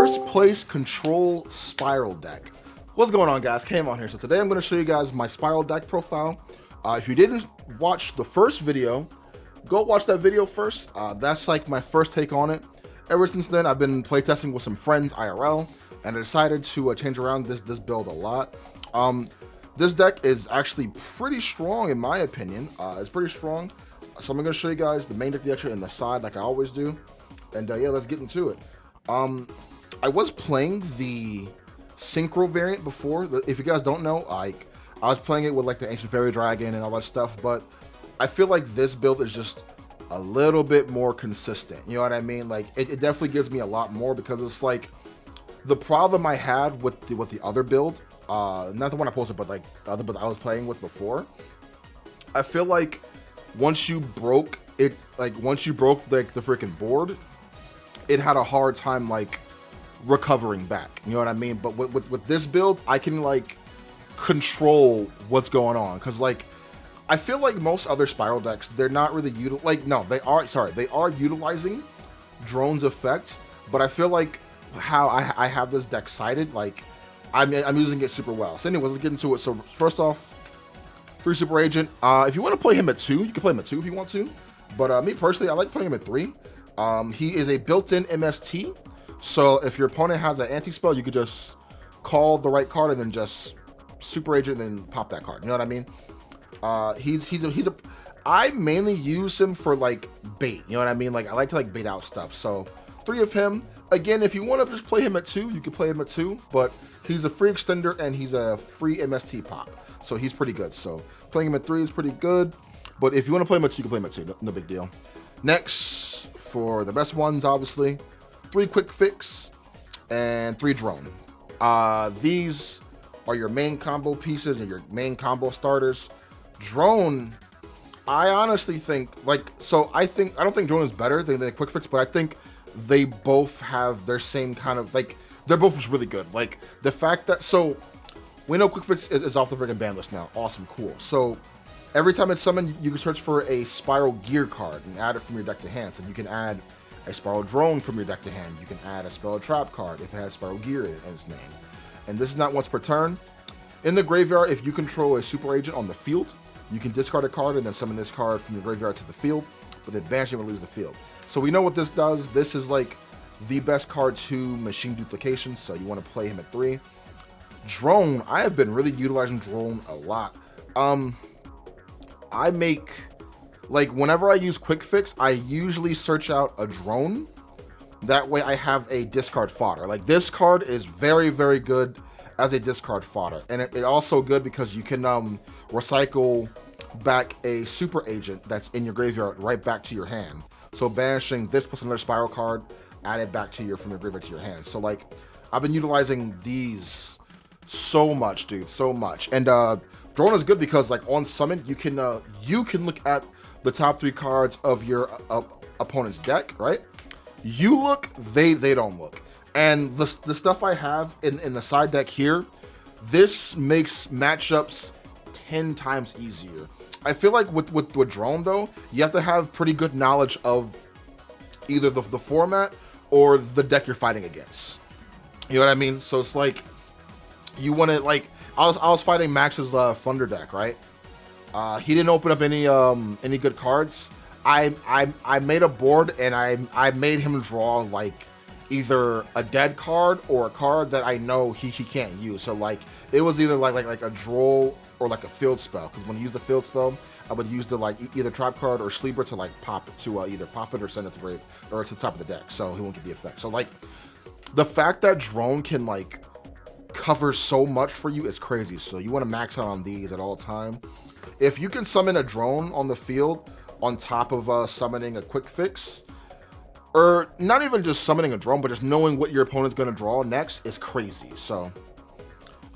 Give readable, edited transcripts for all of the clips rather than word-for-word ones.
first place control Spyral deck. What's going on, guys? Kamon here. So today I'm going to show you guys my Spyral deck profile. If you didn't watch the first video, go watch that video first. That's like my first take on it. Ever since then, I've been playtesting with some friends IRL, and I decided to change around this build a lot. This deck is actually pretty strong in my opinion. It's pretty strong. So I'm going to show you guys the main deck, the extra, and the side like I always do. And yeah, let's get into it. I was playing the Synchro variant before. If you guys don't know, like I was playing it with like the Ancient Fairy Dragon and all that stuff, but I feel like this build is just a little bit more consistent. You know what I mean? Like it definitely gives me a lot more, because it's like the problem I had with the other build, not the one I posted, but like the other build I was playing with before. I feel like once you broke it, like once you broke like the freaking board, it had a hard time like recovering back. You know what I mean? But with this build, I can like control what's going on, because like I feel like most other Spyral decks, they're not really they are utilizing Drone's effect, but I feel like how I have this deck sided, like I'm using it super well. So anyways, let's get into it. So first off, 3 Super Agent. If you want to play him at 2, you can play him at 2 if you want to, but me personally, I like playing him at 3. He is a built-in MST, so if your opponent has an anti-spell, you could just call the right card and then just Super Agent and then pop that card. You know what I mean? I mainly use him for like bait. You know what I mean? Like I like to like bait out stuff. So 3 of him. Again, if you want to just play him at 2, you can play him at 2. But he's a free extender and he's a free MST pop, so he's pretty good. So playing him at 3 is pretty good. But if you want to play him at 2, you can play him at 2. No big deal. Next, for the best ones, obviously, 3 Quick Fix and 3 Drone. These are your main combo pieces and your main combo starters. Drone, I honestly think I don't think Drone is better than the Quick Fix, but I think they both have their same kind of like, they're both just really good. Like the fact that, so we know Quick Fix is off the freaking ban list now. Awesome, cool. So every time it's summoned, you can search for a Spyral Gear card and add it from your deck to hand. So you can add a Spyral Drone from your deck to hand. You can add a Spyral Trap card if it has Spyral Gear in its name. And this is not once per turn. In the graveyard, if you control a Super Agent on the field, you can discard a card and then summon this card from your graveyard to the field, but then banish it and leaves the field. So we know what this does. This is like the best card to machine duplication, so you want to play him at 3. Drone, I have been really utilizing Drone a lot. I make, like, whenever I use Quick Fix, I usually search out a Drone. That way I have a discard fodder. Like, this card is very, very good as a discard fodder. And it also good because you can recycle back a Super Agent that's in your graveyard right back to your hand. So banishing this plus another Spyral card, add it back to from your graveyard to your hand. So, like, I've been utilizing these so much, dude, so much. And Drone is good because, like, on summon, you can look at the top 3 cards of your opponent's deck, right? You look, they don't look. And the stuff I have in the side deck here, this makes matchups 10 times easier. I feel like with Drone, though, you have to have pretty good knowledge of either the format or the deck you're fighting against. You know what I mean? So it's like, you want to, like, I was fighting Max's Thunder deck, right? He didn't open up any good cards. I made a board and I made him draw like either a dead card or a card that I know he can't use. So like it was either like a draw or like a field spell. Because when you use the field spell, I would use the like either trap card or sleeper to like pop it to either pop it or send it to grave or to the top of the deck, so he won't get the effect. So like the fact that Drone can like cover so much for you is crazy. So you want to max out on these at all time. If you can summon a Drone on the field on top of summoning a Quick Fix, or not even just summoning a Drone, but just knowing what your opponent's going to draw next is crazy. So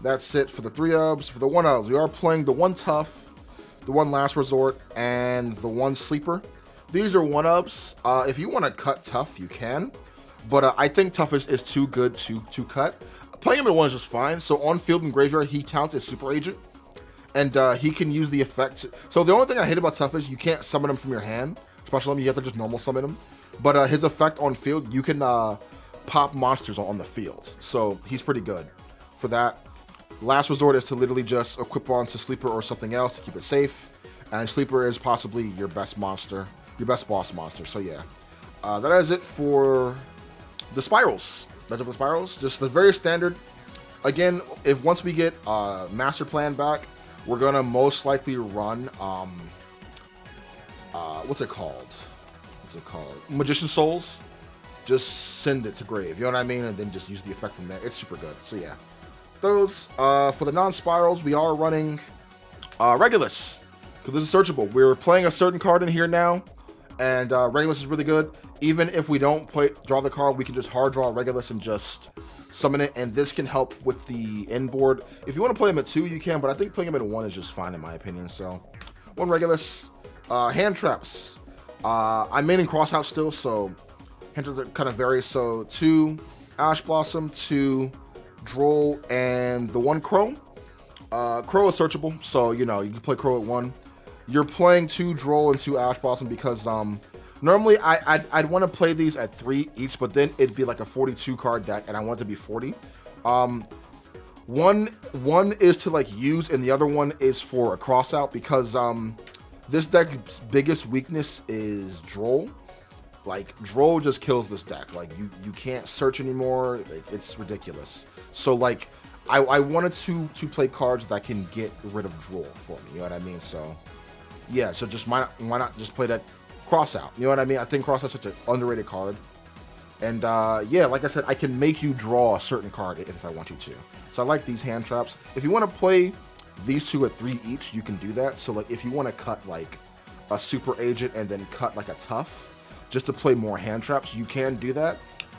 that's it for the 3-ubs. For the 1-ubs, we are playing the 1 Tough, the 1 Last Resort, and the 1 Sleeper. These are 1-ubs. If you want to cut Tough, you can, but I think Tough is too good to cut. Playing him at 1 is just fine. So on field and graveyard, he counts as Super Agent, and he can use the effect. So the only thing I hate about Tough is you can't summon him from your hand. Special him, you have to just normal summon him. But his effect on field, you can pop monsters on the field. So he's pretty good for that. Last resort is to literally just equip onto Sleeper or something else to keep it safe. And Sleeper is possibly your best monster, your best boss monster. So yeah, that is it for the spirals. That's it for the spirals. Just the very standard. Again, if once we get Master Plan back, we're gonna most likely run what's it called? Magician Souls. Just send it to grave. You know what I mean? And then just use the effect from there. It's super good. So yeah, those for the non-spirals, we are running Regulus. Because this is searchable. We're playing a certain card in here now, and Regulus is really good. Even if we don't draw the card, we can just hard draw Regulus and just summon it, and this can help with the end board. If you want to play him at 2, you can, but I think playing him at 1 is just fine in my opinion. So, 1 Regulus. Hand traps. I'm maining Crossout still, so hand traps kind of vary. So 2 Ash Blossom, 2 Droll, and the 1 Crow. Crow is searchable, so you know you can play Crow at 1. You're playing 2 Droll and 2 Ash Blossom because normally I'd want to play these at 3 each, but then it'd be like a 42 card deck, and I want it to be 40. One is to like use, and the other one is for a Crossout because this deck's biggest weakness is Droll. Like Droll just kills this deck. Like you can't search anymore. Like, it's ridiculous. So like I wanted to play cards that can get rid of Droll for me. You know what I mean? So yeah. So just why not just play that Crossout? You know what I mean? I think Crossout's such an underrated card. And yeah, like I said, I can make you draw a certain card if I want you to. So I like these hand traps. If you want to play these 2 at 3 each, you can do that. So like if you want to cut like a super agent and then cut like a tough just to play more hand traps, you can do that.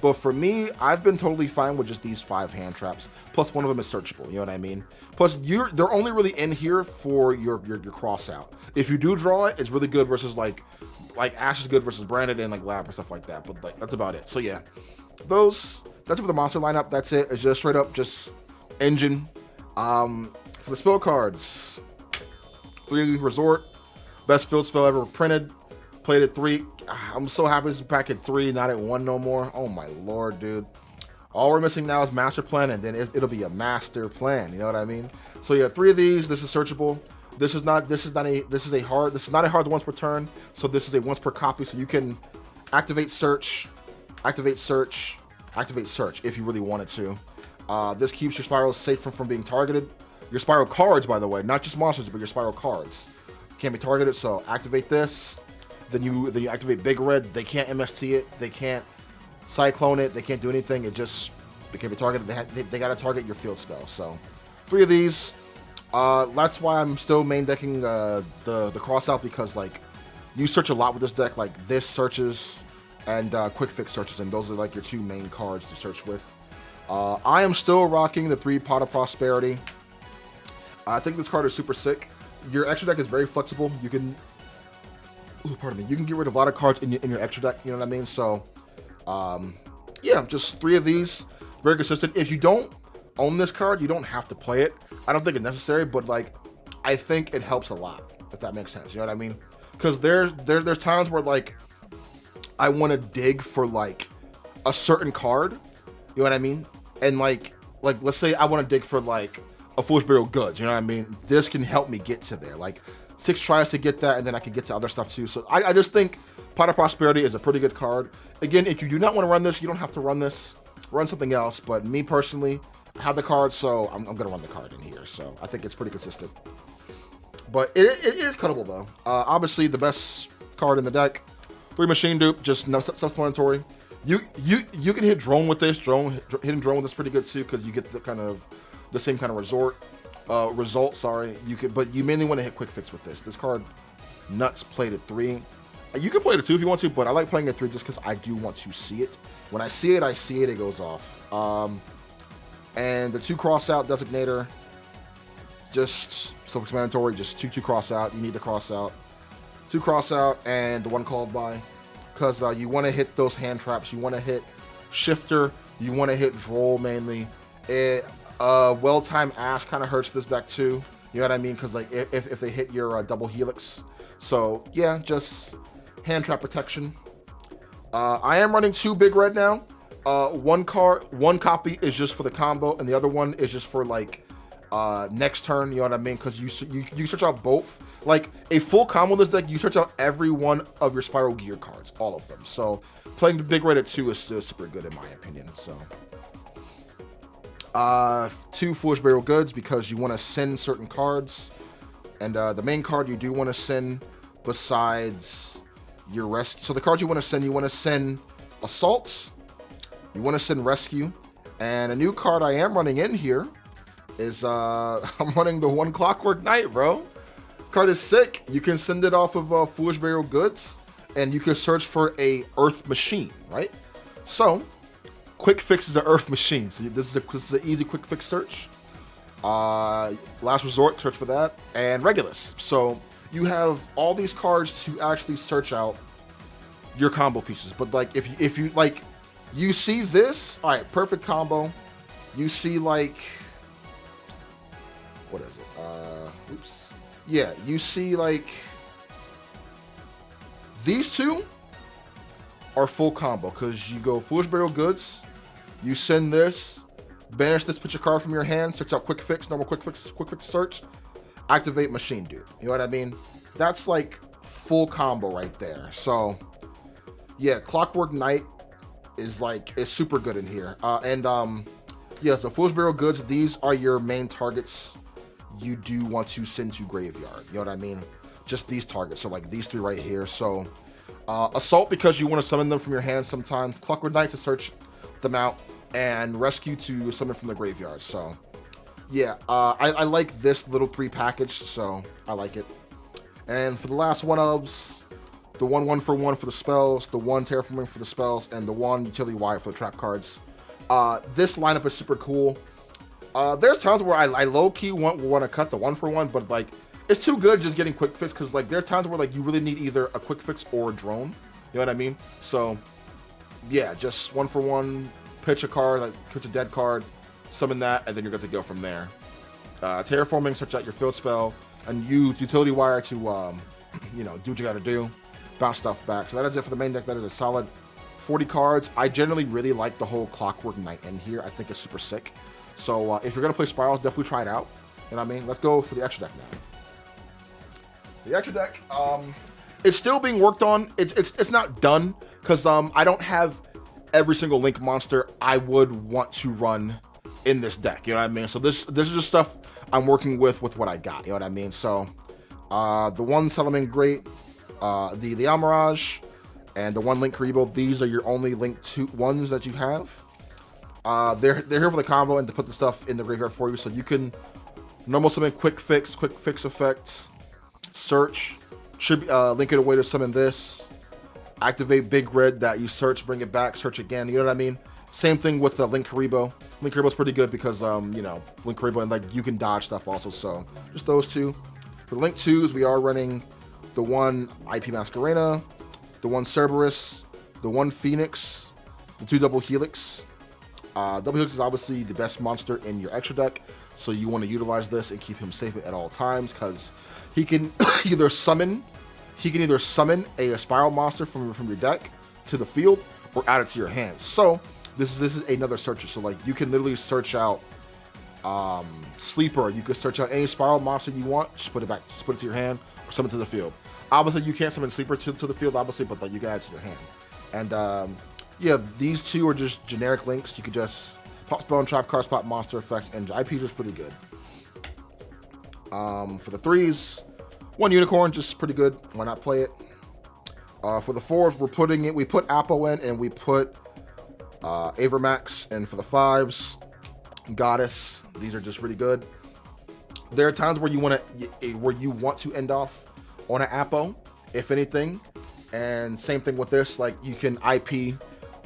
But for me, I've been totally fine with just these 5 hand traps. Plus one of them is searchable, you know what I mean? Plus they're only really in here for your Crossout. If you do draw it, it's really good versus like Ash is good versus Branded and like Lab and stuff like that. But like that's about it. So yeah, that's it for the monster lineup. That's it. It's just straight up just engine. For the spell cards, 3 Resort, best field spell ever printed. Played at 3. I'm so happy it's back at 3, not at 1 no more. Oh my lord, dude. All we're missing now is Master Plan, and then it'll be a Master Plan. You know what I mean? So yeah, 3 of these. This is searchable. This is not a hard once per turn. So this is a once per copy. So you can activate search if you really wanted to. This keeps your spirals safe from being targeted. Your spiral cards, by the way, not just monsters, but your spiral cards can't be targeted. So activate this. Then you activate Big Red. They can't MST it. They can't Cyclone it. They can't do anything. They can't be targeted. They got to target your field spell. So 3 of these. That's why I'm still main decking the Crossout, because like you search a lot with this deck. Like this searches and Quick Fix searches, and those are like your 2 main cards to search with. I am still rocking the 3 Pot of Prosperity. I think this card is super sick. Your extra deck is very flexible. You can, you can get rid of a lot of cards in your extra deck. You know what I mean? So, yeah, just 3 of these, very consistent. If you don't own this card, you don't have to play it. I don't think it's necessary, but like, I think it helps a lot, if that makes sense. You know what I mean? Because there's times where like I want to dig for like a certain card. You know what I mean? And like let's say I want to dig for like a Foolish Burial Goods. You know what I mean? This can help me get to there. Like 6 tries to get that, and then I can get to other stuff too. So I just think Pot of Prosperity is a pretty good card. Again, if you do not want to run this, you don't have to run this. Run something else. But me personally, I have the card, so I'm going to run the card in here. So I think it's pretty consistent. But it is cuttable, though. Obviously, the best card in the deck. 3 Machine Dupe, just no self-explanatory. You can hit Drone with this. Hitting Drone with this is pretty good, too, because you get the same kind of result, sorry. But you mainly want to hit Quick Fix with this. This card, nuts, played at 3. You can play it at 2 if you want to, but I like playing at 3 just because I do want to see it. When I see it, it goes off. And the 2 Crossout Designator, just self-explanatory, just 2 Crossout. You need the Crossout. 2 Crossout and the 1 Called By. Because you want to hit those hand traps. You want to hit Shifter. You want to hit Droll mainly. Well-timed Ash kind of hurts this deck too. You know what I mean? Because like if they hit your double Helix. So yeah, just hand trap protection. I am running 2 Big Red now. One copy is just for the combo, and the other one is just for like next turn. You know what I mean? Because you search out both. Like a full combo this deck, you search out every one of your Spyral gear cards, all of them. So playing the big red at 2 is still super good in my opinion. So 2 Foolish Burial Goods because you want to send certain cards, and the main card you do want to send besides your rescue. So the cards you want to send Assault. You want to send Rescue, and a new card I am running in here is I'm running the 1 Clockwork Knight, bro. Card is sick. You can send it off of Foolish Burial Goods, and you can search for a Earth Machine, right? So, Quick Fix is an Earth Machine. So this is an easy Quick Fix search. Last Resort, search for that, and Regulus. So you have all these cards to actually search out your combo pieces. But like if you like. You see this? All right, perfect combo. You see like, what is it? Oops. Yeah, you see like, these two are full combo because you go Foolish Burial Goods, you send this, banish this picture card from your hand, search out Quick Fix, normal Quick Fix search, activate Machine Dupe. You know what I mean? That's like full combo right there. So, yeah, Clockwork Knight is super good in here. Yeah, so Foolish Burial Goods, these are your main targets you do want to send to graveyard. You know what I mean? Just these targets. So like these 3 right here. So Assault because you want to summon them from your hand sometimes. Clockwork Knight to search them out, and Rescue to summon from the graveyard. So yeah, I like this little 3 package, so I like it. And for the last one-ofs, the 1 for 1 for the spells, the 1 Terraforming for the spells, and the 1 Utility Wire for the trap cards. This lineup is super cool. There's times where I low-key want to cut the 1 for 1, but like it's too good just getting Quick Fix because like there are times where like you really need either a Quick Fix or a drone. You know what I mean? So yeah, just 1 for 1, pitch a card, like pitch a dead card, summon that, and then you're good to go from there. Terraforming, search out your field spell, and use Utility Wire to you know, do what you got to do. Bounce stuff back. So that is it for the main deck. That is a solid 40 cards. I generally really like the whole Clockwork Knight in here. I think it's super sick. So if you're going to play Spirals, definitely try it out. You know what I mean? Let's go for the extra deck now. The extra deck, it's still being worked on. It's not done because I don't have every single Link monster I would want to run in this deck. You know what I mean? So this is just stuff I'm working with what I got. You know what I mean? So the 1 Salamangreat Great, the Almirage, and the 1 Link Karibo, these are your only Link 2 ones that you have. They're here for the combo and to put the stuff in the graveyard for you, so you can normal summon Quick Fix effects, search, link it away to summon this, activate Big Red that you search, bring it back, search again, you know what I mean? Same thing with the Link Karibo. Link Karibo's pretty good because, you know, Link Karibo, and like you can dodge stuff also, so just those 2. For the Link 2s, we are running the 1 IP Masquerena, the 1 Cerberus, the 1 Phoenix, the 2 Double Helix. Double Helix is obviously the best monster in your extra deck, so you want to utilize this and keep him safe at all times because he can either summon a Spyral monster from your deck to the field or add it to your hands. So this is another searcher. So like you can literally search out Sleeper. You could search out any Spyral monster you want, just put it to your hand or summon to the field. Obviously, you can't summon Sleeper to the field, obviously, but like you can add it to your hand. And yeah, these 2 are just generic links. You could just pop spell and trap cards, pop monster effects, and IP is just pretty good. For the 3s, 1 Unicorn, just pretty good. Why not play it? For the 4s, we put Apo in, and we put Avermax. And for the 5s, Goddess. These are just really good. There are times where you want to end off on an Apo, if anything. And same thing with this, like you can IP,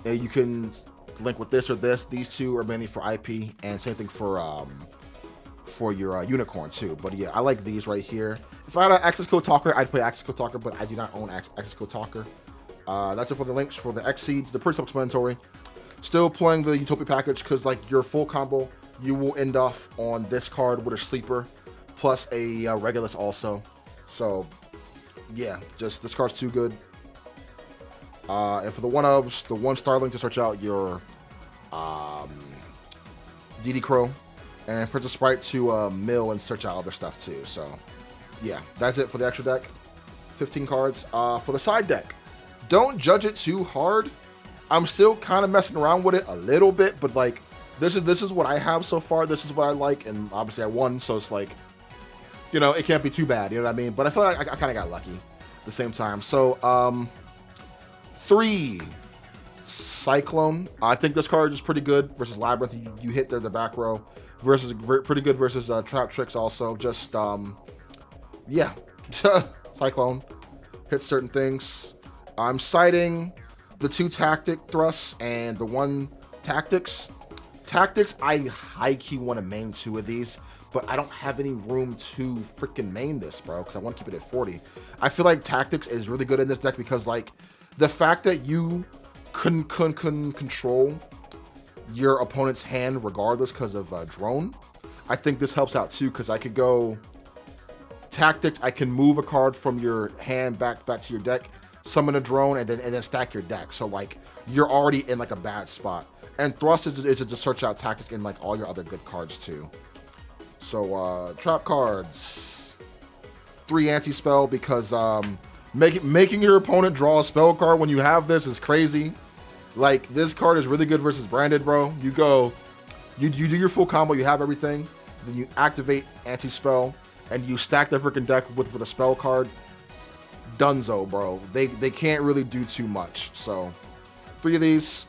you can link with this or this. These 2 are mainly for IP, and same thing for your Unicorn too. But yeah, I like these right here. If I had an Access Code Talker, I'd play Access Code Talker, but I do not own Access Code Talker. That's it for the links. For the X Seeds, they're pretty self-explanatory. Still playing the Utopia package because like your full combo, you will end off on this card with a Sleeper plus a Regulus also. So yeah, just this card's too good. And for the 1-ofs, the 1 Starling to search out your DD Crow, and Princess Sprite to mill and search out other stuff too. So, yeah, that's it for the extra deck. 15 cards. For the side deck, don't judge it too hard. I'm still kind of messing around with it a little bit, but like this is what I have so far. This is what I like, and obviously I won, so it's like, you know, it can't be too bad. You know what I mean? But I feel like I kind of got lucky at the same time. So 3 Cyclone. I think this card is pretty good versus Labyrinth. You hit there the back row versus pretty good versus Trap Tricks also. Just yeah, Cyclone hits certain things. I'm citing the 2 tactic thrusts and the 1 tactics. Tactics, I high-key want to main 2 of these, but I don't have any room to freaking main this, bro, because I want to keep it at 40. I feel like tactics is really good in this deck because, like, the fact that you couldn't control your opponent's hand regardless because of drone, I think this helps out too, because I could go tactics, I can move a card from your hand back to your deck, summon a drone, and then stack your deck. So like you're already in like a bad spot. And thrust is to search out tactics in like all your other good cards too. So trap cards, 3 anti-spell, because making your opponent draw a spell card when you have this is crazy. Like, this card is really good versus branded, bro. You do your full combo, you have everything, then you activate anti-spell, and you stack the freaking deck with a spell card. Dunzo, bro. They can't really do too much. So 3 of these.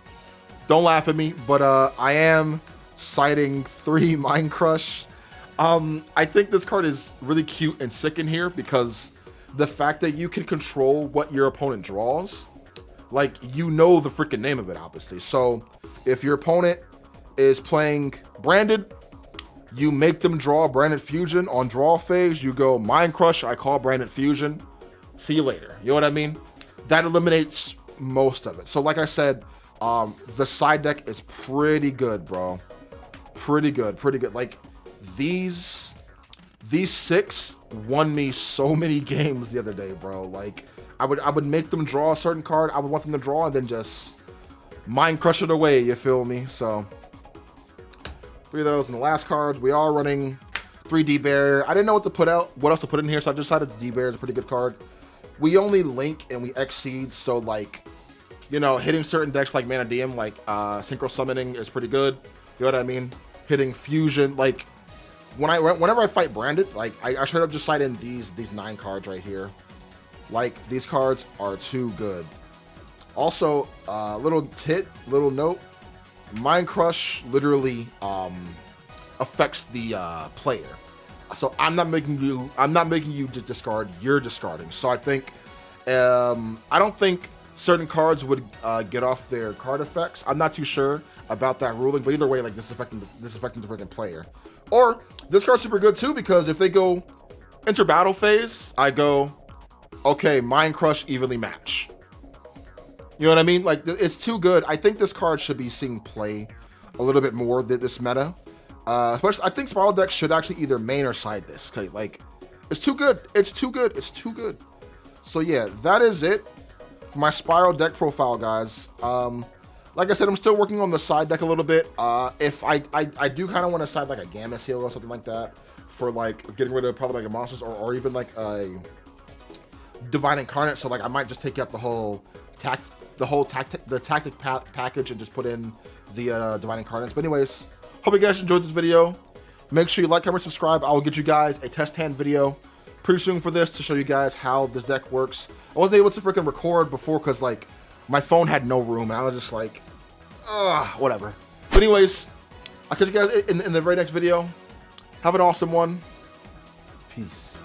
Don't laugh at me, but I am citing 3 Mind Crush. I think this card is really cute and sick in here because the fact that you can control what your opponent draws, like, you know the freaking name of it, obviously. So if your opponent is playing branded, you make them draw Branded Fusion. On draw phase, you go Mind Crush, I call Branded Fusion. See you later. You know what I mean? That eliminates most of it. So like I said, the side deck is pretty good, bro. Pretty good. Like, these 6 won me so many games the other day, bro. Like, I would make them draw a certain card. I would want them to draw and then just Mind Crush it away, you feel me? So 3 of those. And the last card, we are running 3 Dbar. I didn't know what else to put in here, so I decided Dbar is a pretty good card. We only link and we exceed, so like, you know, hitting certain decks like Mana Diem, like Synchro Summoning is pretty good. You know what I mean? Hitting Fusion, like whenever I fight branded, like I straight up just cite in these 9 cards right here. Like, these cards are too good. Also, little note, Mind Crush literally affects the player. So I'm not making you discard, you're discarding. So I think I don't think certain cards would get off their card effects. I'm not too sure about that ruling, but either way, like, this is affecting the freaking player. Or this card's super good too, because if they go enter battle phase, I go, okay, Mind Crush, evenly match. You know what I mean? Like, it's too good. I think this card should be seeing play a little bit more than this meta. Especially, I think Spyral decks should actually either main or side this. Okay, like, it's too good. It's too good. It's too good. So yeah, that is it for my Spyral deck profile, guys. Like I said, I'm still working on the side deck a little bit. If I do kind of want to side like a Gamma Seal or something like that for like getting rid of probably like monsters, or even like a Divine Incarnate. So like I might just take out the whole tactic package and just put in the Divine Incarnates. But anyways, hope you guys enjoyed this video. Make sure you like, comment, subscribe. I will get you guys a test hand video pretty soon for this to show you guys how this deck works. I wasn't able to freaking record before because like my phone had no room, and I was just like, whatever. But anyways, I'll catch you guys in the very next video. Have an awesome one. Peace.